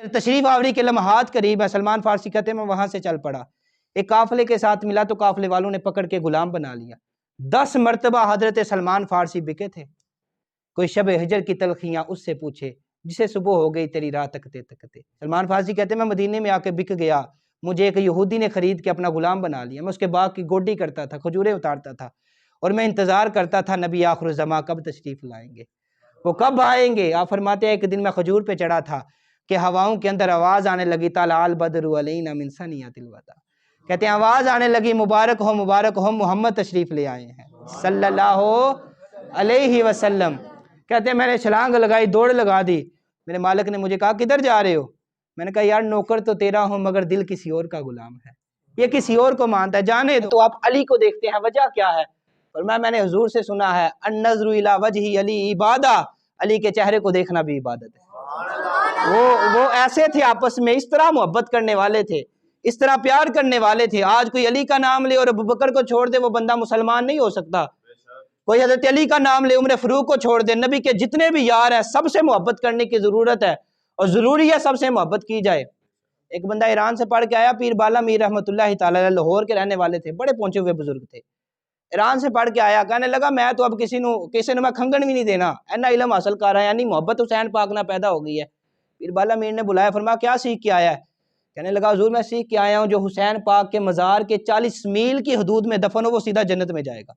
تشریف آوری کے لمحات قریب ہے، سلمان فارسی کہتے ہیں میں وہاں سے چل پڑا، ایک قافلے کے ساتھ ملا تو قافلے والوں نے پکڑ کے غلام بنا لیا۔ 10 مرتبہ حضرت سلمان فارسی بکے تھے۔ کوئی شب ہجر کی تلخیاں اس سے پوچھے جسے صبح ہو گئی تیری راہ تکتے تکتے۔ سلمان فارسی کہتے ہیں میں مدینے میں آ کے بک گیا، مجھے ایک یہودی نے خرید کے اپنا غلام بنا لیا، میں اس کے باغ کی گوڈی کرتا تھا، کھجوریں اتارتا تھا، اور میں انتظار کرتا تھا نبی آخر الزماں کب تشریف لائیں گے، وہ کب آئیں گے۔ آپ فرماتے ہیں ایک دن میں کھجور پہ چڑھا تھا کہ ہواؤں کے اندر آواز آنے لگی طلع البدر علینا من ثنیۃ الوداع، کہتے ہیں آواز آنے لگی مبارک ہو محمد تشریف لے آئے ہیں صلی اللہ علیہ وسلم۔ کہتے ہیں میں نے چھلانگ لگائی، دوڑ لگا دی، میرے مالک نے مجھے کہا کدھر جا رہے ہو؟ میں نے کہا یار نوکر تو تیرا ہوں مگر دل کسی اور کا غلام ہے، یہ کسی اور کو مانتا ہے، جانے دو۔ تو آپ علی کو دیکھتے ہیں، وجہ کیا ہے؟ اور میں نے حضور سے سنا ہے النظر الی وجہ علی عبادہ، علی کے چہرے کو دیکھنا بھی عبادت ہے۔ وہ ایسے تھے آپس میں، اس طرح محبت کرنے والے تھے، اس طرح پیار کرنے والے تھے۔ آج کوئی علی کا نام لے اور ابوبکر کو چھوڑ دے وہ بندہ مسلمان نہیں ہو سکتا، کوئی حضرت علی کا نام لے عمر فاروق کو چھوڑ دے، نبی کے جتنے بھی یار ہیں سب سے محبت کرنے کی ضرورت ہے، اور ضروری ہے سب سے محبت کی جائے۔ ایک بندہ ایران سے پڑھ کے آیا، پیر بالا میر رحمۃ اللہ تعالی علیہ، لاہور کے رہنے والے تھے، بڑے پہنچے ہوئے بزرگ تھے۔ ایران سے پڑھ کے آیا، کہنے لگا میں تو اب کسی نے میں کھنگن بھی نہیں دینا، اینا علم حاصل کر رہا ہے، یعنی محبت حسین پاک نہ پیدا ہو گئی ہے۔ پیر بالا میر نے بلایا، فرمایا کیا سیکھ کے آیا ہے؟ کہنے لگا حضور میں سیکھ کے آیا ہوں جو حسین پاک کے مزار کے 40 میل کی حدود میں دفن ہو وہ سیدھا جنت میں جائے گا۔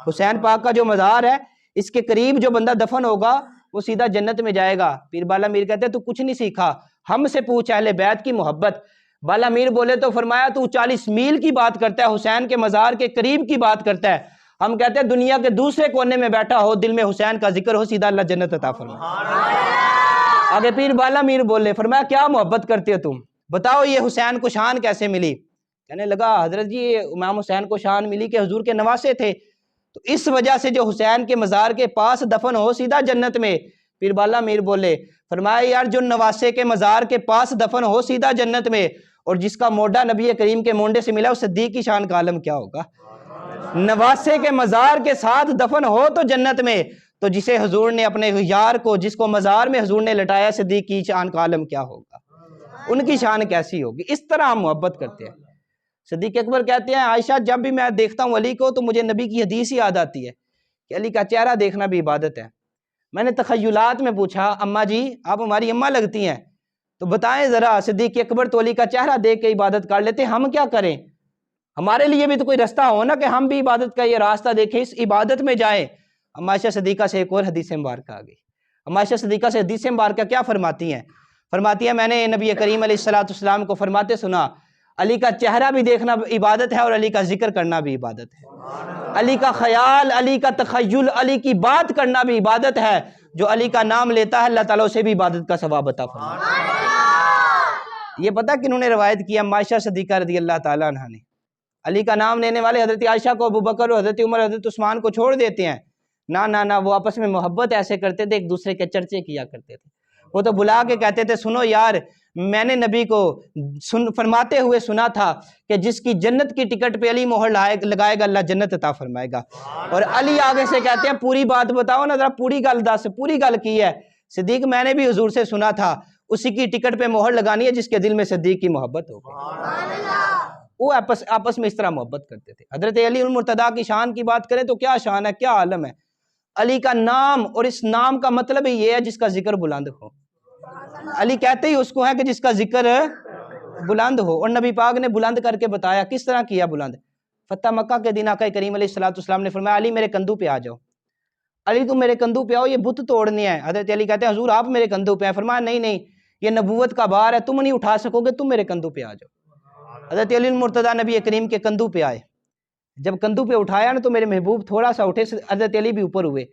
حسین پاک کا جو مزار ہے اس کے قریب جو بندہ دفن ہوگا وہ سیدھا جنت میں جائے گا۔ پیر بالا میر کہتے ہیں تو کچھ نہیں سیکھا، ہم سے پوچھ اہل بیت کی محبت۔ بالا میر بولے تو فرمایا تو 40 میل کی بات کرتا ہے، حسین کے مزار کے قریب کی بات کرتا ہے، ہم کہتے ہیں دنیا کے دوسرے کونے میں بیٹھا ہو دل میں حسین کا ذکر ہو سیدھا اللہ جنت عطا فرمائے۔ آگے پیر بالا میر بولے، فرمایا کیا محبت کرتے ہو تم، بتاؤ یہ حسین کو شان کیسے ملی؟ کہنے لگا حضرت جی امام حسین کو شان ملی کہ حضور کے نواسے تھے، تو اس وجہ سے جو حسین کے مزار کے پاس دفن ہو سیدھا جنت میں۔ پیر بالا میر بولے، فرمایا یار جو نواسے کے مزار کے پاس دفن ہو سیدھا جنت میں، اور جس کا موڈا نبی کریم کے مونڈے سے ملا اس صدیق کی شان کا عالم کیا ہوگا؟ نواسے کے مزار کے ساتھ دفن ہو تو جنت میں، تو جسے حضور نے اپنے یار کو جس کو مزار میں حضور نے لٹایا صدیق کی شان کا عالم کیا ہوگا، ان کی شان کیسی ہوگی؟ اس طرح ہم محبت کرتے ہیں۔ صدیق اکبر کہتے ہیں عائشہ جب بھی میں دیکھتا ہوں علی کو تو مجھے نبی کی حدیث ہی یاد آتی ہے کہ علی کا چہرہ دیکھنا بھی عبادت ہے۔ میں نے تخیلات میں پوچھا اماں جی آپ ہماری اماں لگتی ہیں تو بتائیں ذرا، صدیق اکبر تو علی کا چہرہ دیکھ کے عبادت کر لیتے، ہم کیا کریں؟ ہمارے لیے بھی تو کوئی رستہ ہو نا کہ ہم بھی عبادت کا یہ راستہ دیکھیں، اس عبادت میں جائیں۔ اما عائشہ صدیقہ سے ایک اور حدیث مبارکہ آ گئی۔ اما عائشہ صدیقہ سے حدیث مبارکہ کیا فرماتی ہیں؟ فرماتی ہیں میں نے نبی کریم علیہ السلام کو فرماتے سنا علی کا چہرہ بھی دیکھنا عبادت ہے اور علی کا ذکر کرنا بھی عبادت ہے، علی کا خیال، علی کا تخیل، علی کی بات کرنا بھی عبادت ہے، جو علی کا نام لیتا ہے اللہ تعالیٰ اسے بھی عبادت کا ثواب عطا فرماتا ہے۔ یہ پتہ کنہوں نے روایت کیا؟ عائشہ صدیقہ رضی اللہ تعالیٰ عنہ نے۔ علی کا نام لینے والے حضرت عائشہ کو، ابوبکر اور حضرت عمر حضرت عثمان کو چھوڑ دیتے ہیں، نہ وہ آپس میں محبت ایسے کرتے تھے، ایک دوسرے کے چرچے کیا کرتے تھے۔ وہ تو بلا کے کہتے تھے سنو یار میں نے نبی کو فرماتے ہوئے سنا تھا کہ جس کی جنت کی ٹکٹ پہ علی مہر لگائے گا اللہ جنت عطا فرمائے گا، اور علی آگے سے کہتے ہیں پوری بات بتاؤ نا ذرا، پوری گل دس، پوری گل کی ہے؟ صدیق میں نے بھی حضور سے سنا تھا اسی کی ٹکٹ پہ مہر لگانی ہے جس کے دل میں صدیق کی محبت ہوگی۔ وہ آپس میں اس طرح محبت کرتے تھے۔ حضرت علی المرتضیٰ کی شان کی بات کریں تو کیا شان ہے، کیا عالم ہے۔ علی کا نام، اور اس نام کا مطلب ہی یہ ہے جس کا ذکر بلند ہو، علی کہتے ہی اس کو ہے کہ جس کا ذکر بلند ہو، اور نبی پاک نے بلند کر کے بتایا کس طرح کیا بلند۔ فتح مکہ کے دن آقا کریم علیہ السلام نے فرمایا علی میرے کندھوں پہ آ جاؤ، علی تم میرے کندھوں پہ آؤ، یہ بت توڑنے ہیں۔ حضرت علی کہتے ہیں حضور آپ میرے کندھوں پہ ہیں، فرمایا نہیں یہ نبوت کا بار ہے، تم نہیں اٹھا سکو گے، تم میرے کندھوں پہ آ جاؤ۔ حضرت علی المرتضیٰ نبی کریم کے کندھوں پہ آئے، جب کندھوں پہ اٹھایا نا تو میرے محبوب تھوڑا سا اٹھے، حضرت علی بھی اوپر ہوئے،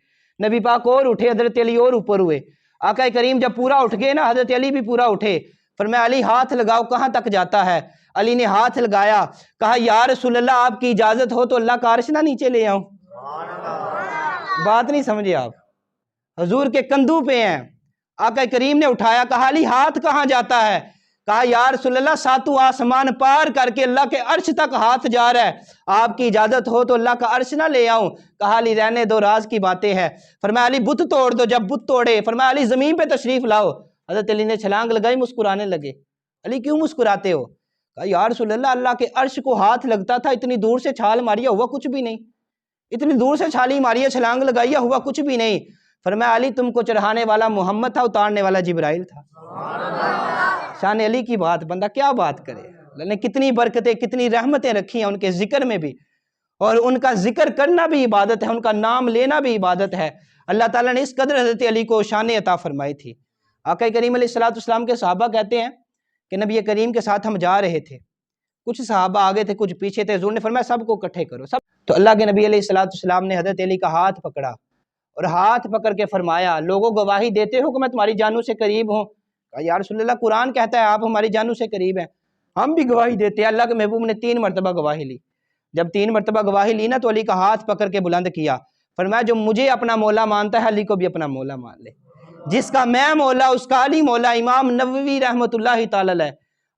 نبی پاک اور اٹھے، حضرت علی اور اوپر ہوئے۔ آقا کریم جب پورا اٹھ گئے نا حضرت علی بھی پورا اٹھے، فرمایا علی ہاتھ لگاؤ کہاں تک جاتا ہے؟ علی نے ہاتھ لگایا، کہا یا رسول اللہ آپ کی اجازت ہو تو اللہ کا عرش نہ نیچے لے آؤں۔ بات نہیں سمجھے آپ، حضور کے کندھوں پہ ہیں، آقا کریم نے اٹھایا، کہا علی ہاتھ کہاں جاتا ہے؟ کہا یا رسول اللہ ساتوں آسمان پار کر کے اللہ کے عرش تک ہاتھ جا رہا ہے، آپ کی اجازت ہو تو اللہ کا عرش نہ لے آؤں؟ کہا علی رہنے دو، راز کی باتیں ہیں۔ فرمایا علی بت توڑ دو، جب بت توڑے فرمایا علی زمین پہ تشریف لاؤ، حضرت علی نے چھلانگ لگائی، مسکرانے لگے۔ علی کیوں مسکراتے ہو؟ کہا یا رسول اللہ، اللہ کے عرش کو ہاتھ لگتا تھا، اتنی دور سے چھال ماری ہوا کچھ بھی نہیں، اتنی دور سے چھالی ماری ہے، چھلانگ لگائی ہوا کچھ بھی نہیں۔ فرمایا علی تم کو چڑھانے والا محمد تھا، اتارنے والا جبرائیل تھا۔ شان علی کی بات، بندہ کیا بات کرے۔ اللہ نے کتنی برکتیں کتنی رحمتیں رکھی ہیں ان کے ذکر میں بھی، اور ان کا ذکر کرنا بھی عبادت ہے، ان کا نام لینا بھی عبادت ہے۔ اللہ تعالیٰ نے اس قدر حضرت علی کو شان عطا فرمائی تھی۔ آقا کریم علیہ السلام کے صحابہ کہتے ہیں کہ نبی کریم کے ساتھ ہم جا رہے تھے، کچھ صحابہ آگے تھے کچھ پیچھے تھے، حضور نے فرمایا سب کو اکٹھے کرو سب۔ تو اللہ کے نبی علیہ السلام نے حضرت علی کا ہاتھ پکڑا اور ہاتھ پکڑ کے فرمایا لوگوں گواہی دیتے ہو کہ میں تمہاری جانوں سے قریب ہوں؟ کہا یا رسول اللہ قرآن کہتا ہے آپ ہماری جانوں سے قریب ہیں، ہم بھی گواہی دیتے ہیں۔ اللہ کے محبوب نے 3 مرتبہ گواہی لی۔ جب 3 مرتبہ گواہی لی نا تو علی کا ہاتھ پکڑ کے بلند کیا، فرمایا جو مجھے اپنا مولا مانتا ہے علی کو بھی اپنا مولا مان لے، جس کا میں مولا اس کا علی مولا۔ امام نووی رحمۃ اللہ تعالی علیہ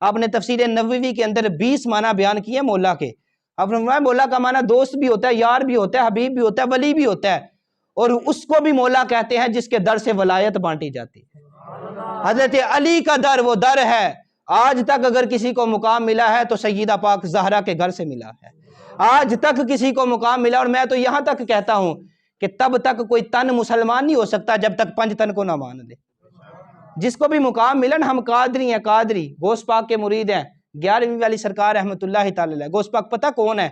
آپ نے تفسیر نووی کے اندر 20 معنی بیان کیے مولا کے۔ آپ نے فرمایا مولا کا معنی دوست بھی ہوتا ہے، یار بھی ہوتا ہے، حبیب بھی ہوتا ہے، ولی بھی ہوتا ہے، اور اس کو بھی مولا کہتے ہیں جس کے در سے ولایت بانٹی جاتی ہے۔ حضرت علی کا در وہ در ہے، آج تک اگر کسی کو مقام ملا ہے تو سیدہ پاک زہرا کے گھر سے ملا ہے، آج تک کسی کو مقام ملا۔ اور میں تو یہاں تک کہتا ہوں کہ تب تک کوئی تن مسلمان نہیں ہو سکتا جب تک 5 تن کو نہ مان لے۔ جس کو بھی مقام ملا نا، ہم قادری ہیں، قادری غوث پاک کے مرید ہیں، 11ویں والی سرکار رحمۃ اللہ تعالی علیہ۔ غوث پاک پتہ کون ہے؟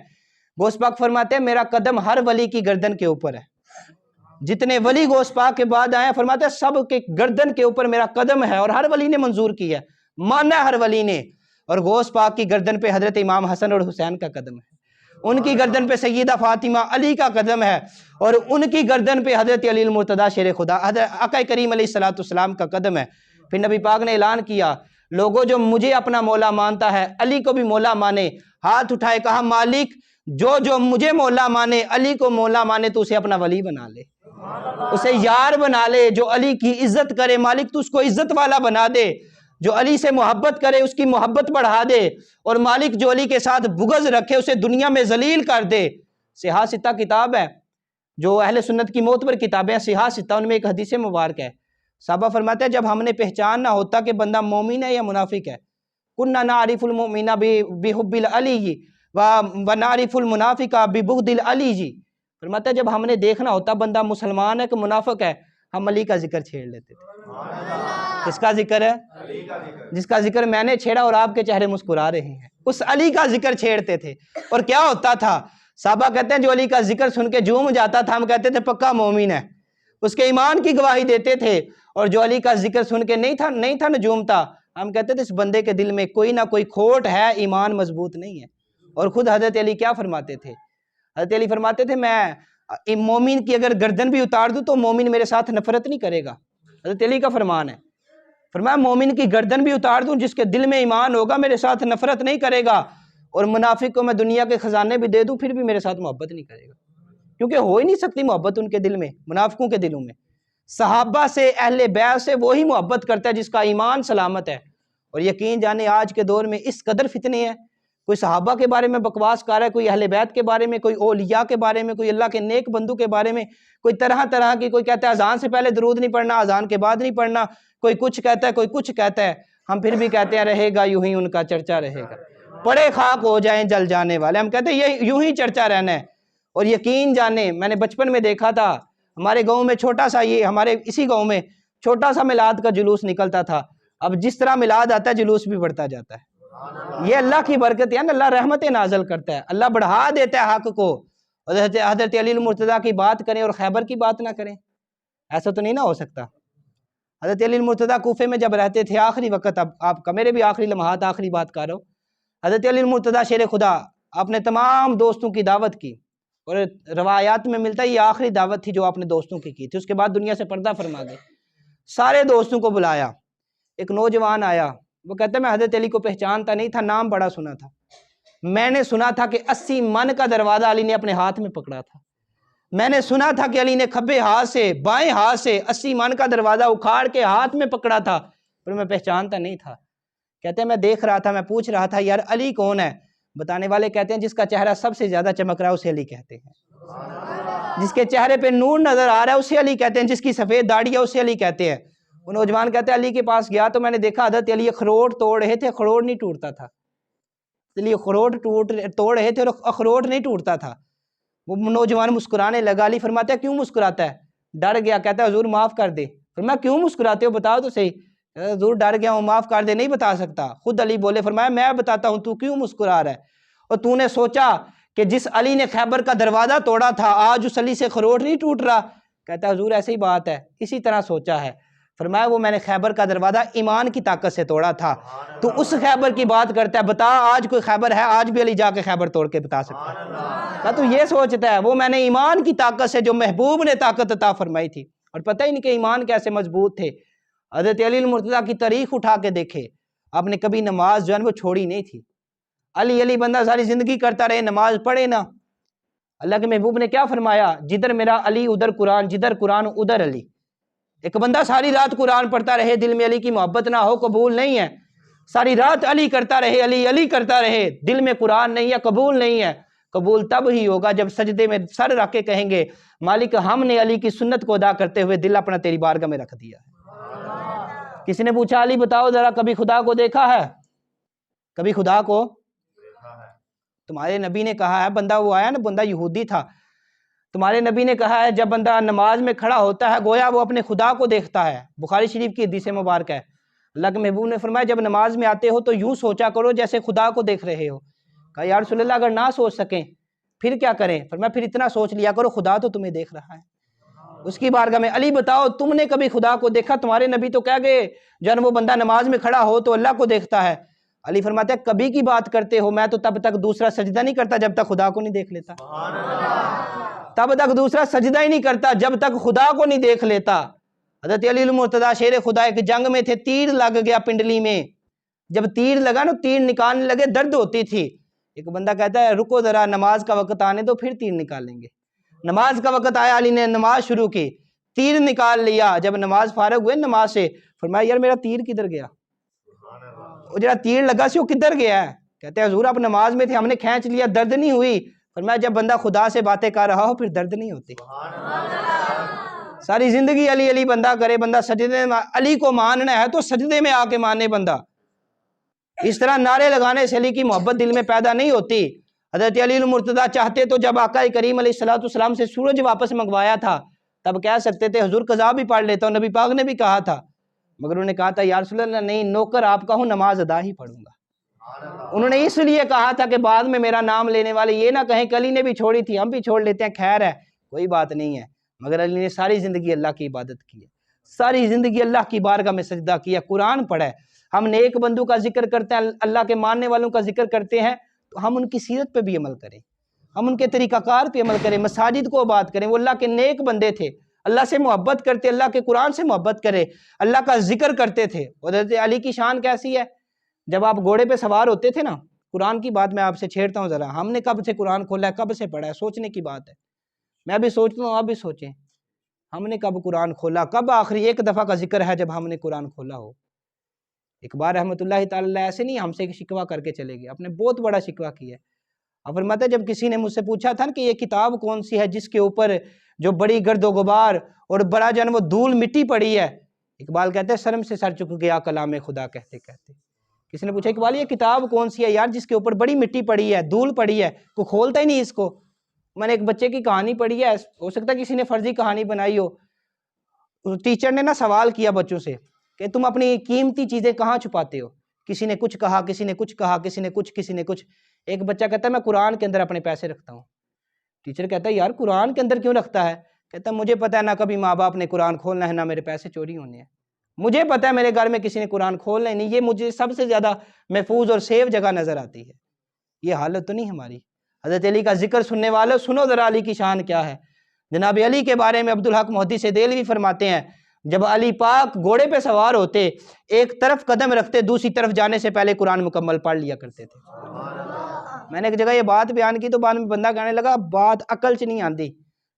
غوث پاک فرماتے ہیں میرا قدم ہر ولی کی گردن کے اوپر ہے، جتنے ولی غوث پاک کے بعد آئے ہیں فرماتے ہیں سب کے گردن کے اوپر میرا قدم ہے، اور ہر ولی نے منظور کیا ہے، مانا ہے ہر ولی نے۔ اور غوث پاک کی گردن پہ حضرت امام حسن اور حسین کا قدم ہے، ان کی گردن پہ سیدہ فاطمہ علی کا قدم ہے، اور ان کی گردن پہ حضرت علی المرتضیٰ شیر خدا آقا کریم علیہ السلام کا قدم ہے۔ پھر نبی پاک نے اعلان کیا لوگوں جو مجھے اپنا مولا مانتا ہے علی کو بھی مولا مانے۔ ہاتھ اٹھائے کہا مالک جو مجھے مولا مانے علی کو مولا مانے تو اسے اپنا ولی بنا لے، اسے یار بنا لے، جو علی کی عزت کرے مالک تو اس کو عزت والا بنا دے، جو علی سے محبت کرے اس کی محبت بڑھا دے، اور مالک جو علی کے ساتھ بغض رکھے اسے دنیا میں ذلیل کر دے۔ صحاح ستہ کتاب ہے جو اہل سنت کی معتبر کتابیں ہیں، صحاح ستہ، ان میں ایک حدیث مبارک ہے۔ صحابہ فرماتے ہیں جب ہم نے پہچان نہ ہوتا کہ بندہ مومن ہے یا منافق ہے، کننا نعرف المؤمن بحب العلی ونعرف المنافق ببغض العلی جی، فرماتا ہے جب ہم نے دیکھنا ہوتا بندہ مسلمان ہے کہ منافق ہے، ہم علی کا ذکر چھیڑ لیتے تھے۔ کس کا ذکر ہے؟ جس کا ذکر میں نے چھیڑا اور آپ کے چہرے مسکرا رہے ہیں، اس علی کا ذکر چھیڑتے تھے۔ اور کیا ہوتا تھا؟ صحابہ کہتے ہیں جو علی کا ذکر سن کے جھوم جاتا تھا ہم کہتے تھے پکا مومن ہے، اس کے ایمان کی گواہی دیتے تھے، اور جو علی کا ذکر سن کے نہیں تھا نہ جھومتا ہم کہتے تھے اس بندے کے دل میں کوئی نہ کوئی کھوٹ ہے، ایمان مضبوط نہیں ہے۔ اور خود حضرت علی کیا فرماتے تھے؟ حضرت علی فرماتے تھے میں مومن کی اگر گردن بھی اتار دوں تو مومن میرے ساتھ نفرت نہیں کرے گا۔ حضرت علی کا فرمان ہے، فرمایا مومن کی گردن بھی اتار دوں جس کے دل میں ایمان ہوگا میرے ساتھ نفرت نہیں کرے گا، اور منافق کو میں دنیا کے خزانے بھی دے دوں پھر بھی میرے ساتھ محبت نہیں کرے گا، کیونکہ ہو ہی نہیں سکتی محبت ان کے دل میں، منافقوں کے دلوں میں۔ صحابہ سے اہل بیت سے وہی محبت کرتا ہے جس کا ایمان سلامت ہے۔ اور یقین جانے آج کے دور میں اس قدر فتنے ہیں، کوئی صحابہ کے بارے میں بکواس کر رہا ہے، کوئی اہل بیت کے بارے میں، کوئی اولیاء کے بارے میں، کوئی اللہ کے نیک بندوں کے بارے میں، کوئی طرح طرح کی، کوئی کہتا ہے اذان سے پہلے درود نہیں پڑھنا، اذان کے بعد نہیں پڑھنا، کوئی کچھ کہتا ہے کوئی کچھ کہتا ہے۔ ہم پھر بھی کہتے ہیں رہے گا یوں ہی ان کا چرچا رہے گا، پڑے خاک ہو جائیں جل جانے والے، ہم کہتے ہیں یہ یوں ہی چرچا رہنا ہے۔ اور یقین جانے میں نے بچپن میں دیکھا تھا ہمارے گاؤں میں چھوٹا سا، یہ ہمارے اسی گاؤں میں چھوٹا سا میلاد کا جلوس نکلتا تھا، اب جس طرح میلاد آتا ہے جلوس بھی بڑھتا جاتا ہے۔ یہ اللہ کی برکت ہے نا، اللہ رحمتیں نازل کرتا ہے، اللہ بڑھا دیتا ہے حق کو۔ حضرت علی المرتضیٰ کی بات کریں اور خیبر کی بات نہ کریں، ایسا تو نہیں نہ ہو سکتا۔ حضرت علی المرتضیٰ کوفے میں جب رہتے تھے آخری وقت، اب آپ کا میرے بھی آخری لمحات آخری بات کر رہا ہوں، حضرت علی المرتضیٰ شیر خدا آپ نے تمام دوستوں کی دعوت کی، اور روایات میں ملتا ہے یہ آخری دعوت تھی جو آپ نے دوستوں کی تھی، اس کے بعد دنیا سے پردہ فرما گئے۔ سارے دوستوں کو بلایا، ایک نوجوان آیا، وہ کہتا ہے میں حضرت علی کو پہچانتا نہیں تھا، نام بڑا سنا تھا، میں نے سنا تھا کہ 80 من کا دروازہ علی نے اپنے ہاتھ میں پکڑا تھا، میں نے سنا تھا کہ علی نے کھبے ہاتھ سے بائیں ہاتھ سے 80 من کا دروازہ اکھاڑ کے ہاتھ میں پکڑا تھا، پر میں پہچانتا نہیں تھا۔ کہتے ہیں میں دیکھ رہا تھا، میں پوچھ رہا تھا یار علی کون ہے؟ بتانے والے کہتے ہیں جس کا چہرہ سب سے زیادہ چمک رہا ہے اسے علی کہتے ہیں، جس کے چہرے پہ نور نظر آ رہا ہے اسے علی کہتے ہیں، جس کی سفید داڑھی ہے اسے علی کہتے ہیں۔ وہ نوجوان کہتے ہیں علی کے پاس گیا تو میں نے دیکھا حضرت علی اخروٹ توڑ رہے تھے، اخروٹ نہیں ٹوٹتا تھا، علی اخروٹ توڑ رہے تھے اور اخروٹ نہیں ٹوٹتا تھا۔ وہ نوجوان مسکرانے لگا، علی فرماتا ہے کیوں مسکراتا ہے؟ ڈر گیا، کہتا ہے حضور معاف کر دے۔ فرمایا کیوں مسکراتے ہو، بتاؤ تو صحیح۔ حضور ڈر گیا ہوں، معاف کر دے، نہیں بتا سکتا۔ خود علی بولے، فرمایا میں بتاتا ہوں، تو کیوں مسکرا رہا ہے؟ اور تو نے سوچا کہ جس علی نے خیبر کا دروازہ توڑا تھا آج اس علی سے اخروٹ نہیں ٹوٹ رہا؟ کہتا ہے حضور ایسے ہی بات ہے، اسی طرح سوچا ہے۔ فرمایا وہ میں نے خیبر کا دروازہ ایمان کی طاقت سے توڑا تھا، تو اس خیبر کی بات کرتا ہے، بتا آج کوئی خیبر ہے؟ آج بھی علی جا کے خیبر توڑ کے بتا سکتا ہے۔ کہا تو یہ سوچتا ہے، وہ میں نے ایمان کی طاقت سے جو محبوب نے طاقت عطا فرمائی تھی، اور پتہ ہی نہیں کہ ایمان کیسے مضبوط تھے۔ حضرت علی المرتضیٰ کی تاریخ اٹھا کے دیکھے، آپ نے کبھی نماز جو ہے وہ چھوڑی نہیں تھی۔ علی بندہ ساری زندگی کرتا رہے، نماز پڑھے نہ۔ اللہ کے محبوب نے کیا فرمایا؟ جدھر میرا علی ادھر قرآن، جدھر قرآن ادھر علی۔ ایک بندہ ساری رات قرآن پڑھتا رہے، دل میں علی کی محبت نہ ہو، قبول نہیں ہے۔ ساری رات علی کرتا رہے، علی کرتا رہے، دل میں قرآن نہیں ہے، قبول نہیں ہے۔ قبول تب ہی ہوگا جب سجدے میں سر رکھ کے کہیں گے مالک ہم نے علی کی سنت کو ادا کرتے ہوئے دل اپنا تیری بارگاہ میں رکھ دیا ہے۔ کسی نے پوچھا علی بتاؤ ذرا کبھی خدا کو دیکھا ہے؟ کبھی خدا کو؟ تمہارے نبی نے کہا ہے، بندہ وہ آیا نا، بندہ یہودی تھا، تمہارے نبی نے کہا ہے جب بندہ نماز میں کھڑا ہوتا ہے گویا وہ اپنے خدا کو دیکھتا ہے۔ بخاری شریف کی حدیث مبارک ہے۔ اللہ کے محبوب نے فرمایا جب نماز میں آتے ہو تو یوں سوچا کرو جیسے خدا کو دیکھ رہے ہو۔ کہا یا رسول اللہ اگر نہ سوچ سکیں پھر کیا کریں؟ فرمایا پھر اتنا سوچ لیا کرو خدا تو تمہیں دیکھ رہا ہے۔ اس کی بارگاہ میں علی بتاؤ تم نے کبھی خدا کو دیکھا؟ تمہارے نبی تو کہہ گئے جب وہ بندہ نماز میں کھڑا ہو تو اللہ کو دیکھتا ہے۔ علی فرماتے ہیں کبھی کی بات کرتے ہو، میں تو تب تک دوسرا سجدہ نہیں کرتا جب تک خدا کو نہیں دیکھ لیتا۔ تب تک دوسرا سجدہ ہی نہیں کرتا جب تک خدا کو نہیں دیکھ لیتا۔ حضرت علی المرتضیٰ شیر خدا ایک جنگ میں تھے، تیر لگ گیا پنڈلی میں، جب تیر لگا نا تیر نکالنے لگے درد ہوتی تھی۔ ایک بندہ کہتا ہے رکو ذرا نماز کا وقت آنے دو پھر تیر نکالیں گے۔ نماز کا وقت آیا، علی نے نماز شروع کی، تیر نکال لیا۔ جب نماز فارغ ہوئے نماز سے فرمایا یار میرا تیر کدھر گیا؟ وہ جڑا تیر لگا سی وہ کدھر گیا ہے؟ کہتے ہیں حضور آپ نماز میں تھے ہم نے کھینچ لیا، درد نہیں ہوئی؟ فرمایا جب بندہ خدا سے باتیں کر رہا ہو پھر درد نہیں ہوتی۔ ساری زندگی علی بندہ کرے، بندہ سجدے میں علی کو ماننا ہے تو سجدے میں آ کے مانے بندہ۔ اس طرح نعرے لگانے سے علی کی محبت دل میں پیدا نہیں ہوتی۔ حضرت علی المرتضیٰ چاہتے تو جب آقا کریم علیہ السلام سے سورج واپس منگوایا تھا تب کہہ سکتے تھے حضور قضا بھی پڑھ لیتا ہوں، نبی پاک نے بھی کہا تھا، مگر انہوں نے کہا تھا یا رسول اللہ نہیں، نوکر آپ کا ہوں، نماز ادا ہی پڑھوں گا۔ انہوں نے اس لیے کہا تھا کہ بعد میں میرا نام لینے والے یہ نہ کہیں کہ علی نے بھی چھوڑی تھی، ہم بھی چھوڑ لیتے ہیں، خیر ہے کوئی بات نہیں ہے۔ مگر علی نے ساری زندگی اللہ کی عبادت کی ہے، ساری زندگی اللہ کی بارگاہ میں سجدہ کیا، قرآن پڑھا ہے۔ ہم نیک بندوں کا ذکر کرتے ہیں، اللہ کے ماننے والوں کا ذکر کرتے ہیں تو ہم ان کی سیرت پہ بھی عمل کریں، ہم ان کے طریقہ کار پہ عمل کریں، مساجد کو آباد کریں۔ وہ اللہ کے نیک بندے تھے، اللہ سے محبت کرتے، اللہ کے قرآن سے محبت کرے، اللہ کا ذکر کرتے تھے۔ حضرت علی کی شان کیسی ہے؟ جب آپ گھوڑے پہ سوار ہوتے تھے نا، قرآن کی بات میں آپ سے چھیڑتا ہوں ذرا، ہم نے کب سے قرآن کھولا ہے، کب سے پڑھا ہے، سوچنے کی بات ہے۔ میں بھی سوچتا ہوں آپ بھی سوچیں، ہم نے کب قرآن کھولا، کب آخری ایک دفعہ کا ذکر ہے جب ہم نے قرآن کھولا ہو؟ اقبال رحمۃ اللہ تعالی ایسے نہیں ہم سے شکوہ کر کے چلے گئے، آپ نے بہت بڑا شکوہ کیا ہے۔ اب فرماتا ہے جب کسی نے مجھ سے پوچھا تھا نا کہ یہ کتاب کون سی ہے جس کے اوپر جو بڑی گرد و غبار اور بڑا جو ہے وہ دھول مٹی پڑی ہے، اقبال کہتے ہیں شرم سے سر چک گیا کلام خدا کہتے کہتے۔ کسی نے پوچھا اقبال یہ کتاب کون سی ہے یار جس کے اوپر بڑی مٹی پڑی ہے، دھول پڑی ہے، کوئی کھولتا ہی نہیں اس کو؟ میں نے ایک بچے کی کہانی پڑھی ہے، ہو سکتا ہے کسی نے فرضی کہانی بنائی ہو۔ ٹیچر نے نا سوال کیا بچوں سے کہ تم اپنی قیمتی چیزیں کہاں چھپاتے ہو؟ کسی نے کچھ کہا، کسی نے کچھ کہا، کسی نے کچھ، کسی نے کچھ۔ ایک بچہ کہتا ہے میں قرآن کے اندر اپنے پیسے رکھتا ہوں۔ ٹیچر کہتا ہے یار قرآن کے اندر کیوں رکھتا ہے؟ کہتا ہے مجھے پتہ ہے نہ کبھی ماں باپ نے قرآن کھولنا ہے نہ میرے پیسے چوری ہونے ہیں، مجھے پتہ ہے میرے گھر میں کسی نے قرآن کھولنا ہی نہیں، یہ مجھے سب سے زیادہ محفوظ اور سیف جگہ نظر آتی ہے۔ یہ حالت تو نہیں ہماری۔ حضرت علی کا ذکر سننے والے سنو ذرا علی کی شان کیا ہے۔ جناب علی کے بارے میں عبدالحق محدث دہلوی فرماتے ہیں جب علی پاک گھوڑے پہ سوار ہوتے ایک طرف قدم رکھتے دوسری طرف جانے سے پہلے قرآن مکمل پڑھ لیا کرتے تھے۔ میں نے ایک جگہ یہ بات بیان کی تو بعد میں بندہ کہنے لگا بات عقل چ نہیں آندی،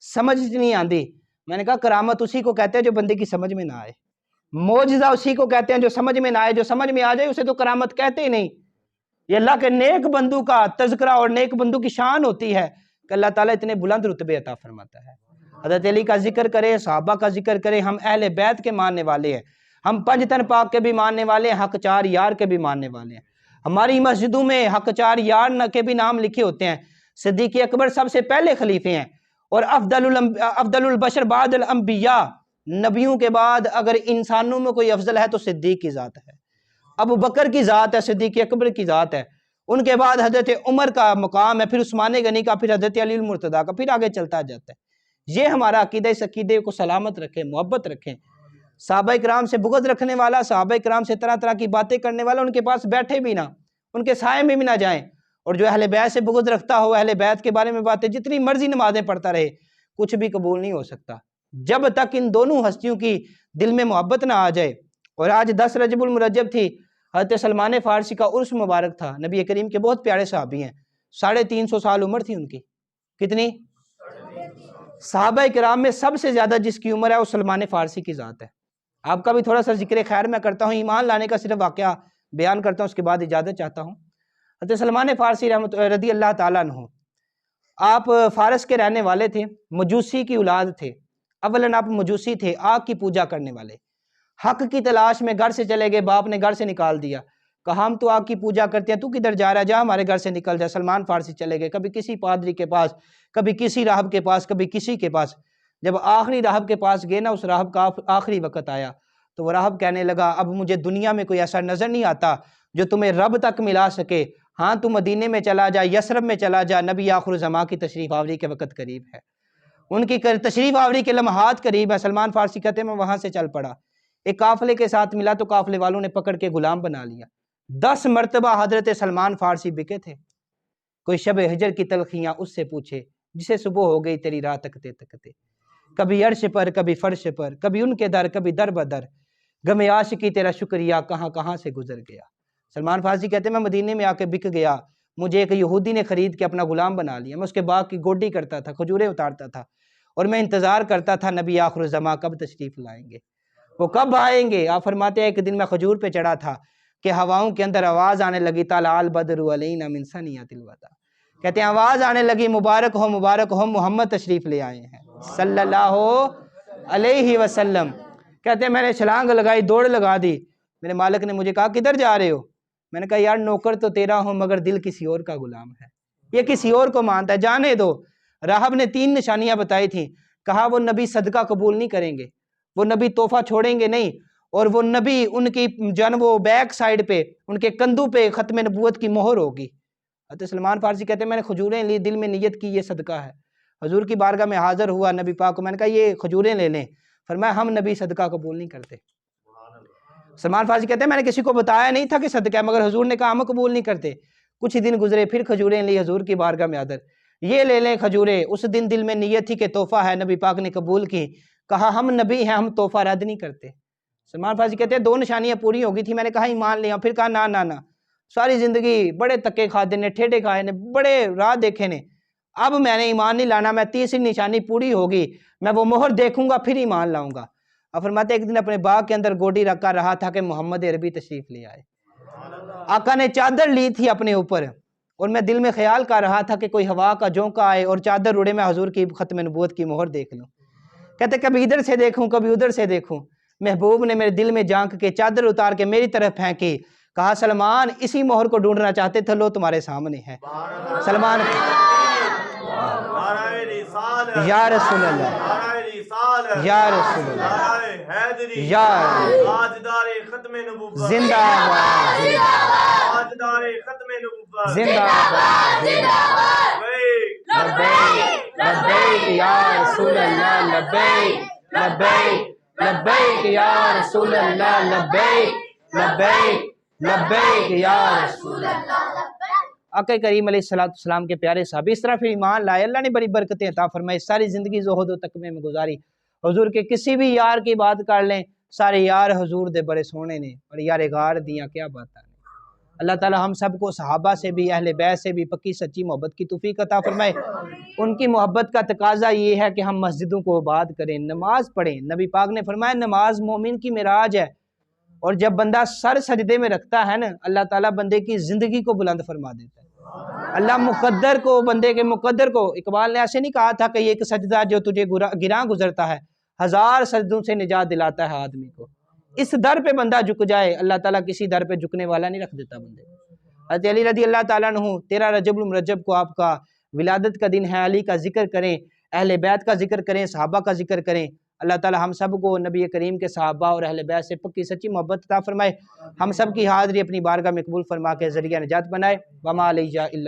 سمجھ چ نہیں آندی۔ میں نے کہا کرامت اسی کو کہتے ہیں جو بندے کی سمجھ میں نہ آئے، معجزہ اسی کو کہتے ہیں جو سمجھ میں نہ آئے، جو سمجھ میں آ جائے اسے تو کرامت کہتے ہی نہیں۔ یہ اللہ کے نیک بندوں کا تذکرہ اور نیک بندوں کی شان ہوتی ہے کہ اللہ تعالیٰ اتنے بلند رتبے عطا فرماتا ہے۔ حضرت علی کا ذکر کرے، صحابہ کا ذکر کرے، ہم اہل بیت کے ماننے والے ہیں، ہم پنج تن پاک کے بھی ماننے والے ہیں، حق چار یار کے بھی ماننے والے ہیں۔ ہماری مسجدوں میں حق چار یار کے بھی نام لکھے ہوتے ہیں۔ صدیق اکبر سب سے پہلے خلیفے ہیں، اور افضل البشر بعد الانبیاء، نبیوں کے بعد اگر انسانوں میں کوئی افضل ہے تو صدیق کی ذات ہے، ابو بکر کی ذات ہے، صدیق اکبر کی ذات ہے، ان کے بعد حضرت عمر کا مقام ہے، پھر عثمان غنی کا، پھر حضرت علی المرتضیٰ کا، پھر آگے چلتا جاتا ہے۔ یہ ہمارا عقیدہ، اس عقیدے کو سلامت رکھیں، محبت رکھیں۔ صحابہ کرام سے بغض رکھنے والا، صحابہ کرام سے طرح طرح کی باتیں کرنے والا، ان کے پاس بیٹھے بھی نہ، ان کے سائے میں بھی نہ جائیں۔ اور جو اہل بیت سے بغض رکھتا ہو، اہل بیت کے بارے میں باتیں جتنی مرضی نمازیں پڑھتا رہے، کچھ بھی قبول نہیں ہو سکتا جب تک ان دونوں ہستیوں کی دل میں محبت نہ آ جائے۔ اور آج 10 رجب المرجب تھی، حضرت سلمان فارسی کا عرس مبارک تھا، نبی کریم کے بہت پیارے صحابی ہیں، 350 سال عمر تھی ان کی۔ کتنی؟ صحابہ کرام میں سب سے زیادہ جس کی عمر ہے وہ سلمان فارسی کی ذات ہے۔ آپ کا بھی تھوڑا سا ذکر خیر میں کرتا ہوں، ایمان لانے کا صرف واقعہ بیان کرتا ہوں، اس کے بعد اجازت چاہتا ہوں۔ حضرت سلمان فارسی رضی اللہ تعالیٰ عنہ، آپ فارس کے رہنے والے تھے، مجوسی کی اولاد تھے۔ اولاً آپ مجوسی تھے، آگ کی پوجا کرنے والے، حق کی تلاش میں گھر سے چلے گئے، باپ نے گھر سے نکال دیا، کہا ہم تو آگ کی پوجا کرتے ہیں، تو کدھر جا رہا ہے، جا ہمارے گھر سے نکل جا۔ سلمان فارسی چلے گئے، کبھی کسی پادری کے پاس، کبھی کسی راہب کے پاس، کبھی کسی کے پاس۔ جب آخری راہب کے پاس گئے نا، اس راہب کا آخری وقت آیا، تو وہ راہب کہنے لگا اب مجھے دنیا میں کوئی ایسا نظر نہیں آتا جو تمہیں رب تک ملا سکے، ہاں تو مدینے میں چلا جا، یثرب میں چلا جا، نبی آخر الزمان کی تشریف آوری کے وقت قریب ہے، ان کی تشریف آوری کے لمحات قریب ہے۔ سلمان فارسی کہتے ہیں میں وہاں سے چل پڑا، ایک قافلے کے ساتھ ملا تو قافلے والوں نے پکڑ کے غلام بنا لیا۔ 10 مرتبہ حضرت سلمان فارسی بکے تھے۔ کوئی شب ہجر کی تلخیاں اس سے پوچھے جسے صبح ہو گئی تیری راہ تکتے تکتے، کبھی عرش پر کبھی فرش پر، کبھی ان کے در کبھی در بدر، غم عاشقی تیرا شکریہ کہاں کہاں سے گزر گیا۔ سلمان فارسی کہتے ہیں میں مدینے میں آ کے بک گیا، مجھے ایک یہودی نے خرید کے اپنا غلام بنا لیا، میں اس کے باغ کی گوڈی کرتا تھا، کھجوریں اتارتا تھا، اور میں انتظار کرتا تھا نبی آخر الزمان کب تشریف لائیں گے، وہ کب آئیں گے۔ آپ فرماتے ہیں ایک دن میں کھجور پہ چڑھا تھا کہ ہواؤں کے اندر آواز آنے لگی طلع البدر علینا من ثنیۃ الوداع، کہتے ہیں آواز آنے لگی مبارک ہو محمد تشریف لے آئے ہیں صلی اللہ علیہ وسلم۔ کہتے ہیں میں نے چھلانگ لگائی، دوڑ لگا دی، میرے مالک نے مجھے کہا کدھر جا رہے ہو؟ میں نے کہا یار نوکر تو تیرا ہوں مگر دل کسی اور کا غلام ہے، یہ کسی اور کو مانتا ہے، جانے دو۔ راہب نے 3 نشانیاں بتائی تھیں، کہا وہ نبی صدقہ قبول نہیں کریں گے، وہ نبی تحفہ چھوڑیں گے نہیں، اور وہ نبی ان کی وہ بیک سائڈ پہ ان کے کندھوں پہ ختم نبوت کی مہر ہوگی۔ حضرت سلمان فارسی کہتے ہیں میں نے کھجوریں لی، دل میں نیت کی یہ صدقہ ہے، حضور کی بارگاہ میں حاضر ہوا نبی پاک کو، میں نے کہا یہ کھجوریں لے لیں، فرمایا ہم نبی صدقہ قبول نہیں کرتے۔ سلمان فارسی کہتے ہیں میں نے کسی کو بتایا نہیں تھا کہ صدقہ ہے، مگر حضور نے کہا ہم قبول نہیں کرتے۔ کچھ دن گزرے، پھر کھجوریں لی حضور کی بارگاہ میں حاضر، یہ لے لیں کھجوریں۔ اس دن دل میں نیت تھی کہ تحفہ ہے، نبی پاک نے قبول کی، کہا ہم نبی ہیں، ہم تحفہ رد نہیں کرتے۔ سلمان فارسی کہتے ہیں 2 نشانیاں پوری ہو گئی تھی، میں نے کہا ایمان لیا، پھر کہا نہ نہ نہ، ساری زندگی بڑے تکے کھادے نے، ٹھیڈے کھائے نے، بڑے راہ دیکھے نے، اب میں نے ایمان نہیں لانا، میں 3ری نشانی پوری ہوگی، میں وہ مہر دیکھوں گا پھر ایمان لاؤں گا۔ اب فرماتے ایک دن اپنے باغ کے اندر گوڈی رکھ کر رہا تھا کہ محمد عربی تشریف لے آئے، آقا نے چادر لی تھی اپنے اوپر، اور میں دل میں خیال کر رہا تھا کہ کوئی ہوا کا جھونکا آئے اور چادر اڑے، میں حضور کی ختم نبوت کی مہر دیکھ لوں۔ کہتے کبھی ادھر سے دیکھوں کبھی ادھر سے دیکھوں، محبوب نے میرے دل میں جھانک کے چادر اتار کے میری طرف پھینکی، کہا سلمان اسی مہر کو ڈھونڈنا چاہتے تھے، لو تمہارے سامنے ہے۔ سلمان یا رسول اللہ یا رسول اللہ یا تاجدار ختم نبوت زندہ باد تاجدار ختم نبوت زندہ باد لبیک لبیک یا رسول اللہ لبیک لبیک لبیک یا رسول اللہ لبیک لبیک لبیک یا رسول اللہ۔ آقا کریم علیہ السلام کے پیارے صحابی اس طرح پھر ایمان لائے، اللہ نے بڑی برکتیں عطا فرمائی، ساری زندگی زہد و تقوی میں گزاری۔ حضور کے کسی بھی یار کی بات کر لیں، سارے یار حضور دے بڑے سونے نے، اور یار غار دیاں کیا باتاں نے۔ اللہ تعالی ہم سب کو صحابہ سے بھی، اہل بیت سے بھی پکی سچی محبت کی توفیق عطا فرمائے۔ ان کی محبت کا تقاضا یہ ہے کہ ہم مسجدوں کو آباد کریں، نماز پڑھیں۔ نبی پاک نے فرمایا نماز مومن کی معراج ہے، اور جب بندہ سر سجدے میں رکھتا ہے نا، اللہ تعالیٰ بندے کی زندگی کو بلند فرما دیتا ہے۔ اللہ مقدر کو، بندے کے مقدر کو، اقبال نے ایسے نہیں کہا تھا کہ یہ ایک سجدہ جو تجھے گراں گزرتا ہے، 1000 سجدوں سے نجات دلاتا ہے آدمی کو۔ اس در پہ بندہ جھک جائے، اللہ تعالیٰ کسی در پہ جھکنے والا نہیں رکھ دیتا بندے کو۔ حضرت علی رضی اللہ تعالیٰ عنہ 13 رجب المرجب کو آپ کا ولادت کا دن ہے، علی کا ذکر کریں، اہل بیت کا ذکر کریں، صحابہ کا ذکر کریں۔ اللہ تعالیٰ ہم سب کو نبی کریم کے صحابہ اور اہل بیت سے پکی سچی محبت عطا فرمائے، ہم سب کی حاضری اپنی بارگاہ میں قبول فرما کے ذریعہ نجات بنائے۔ وما علیہ الا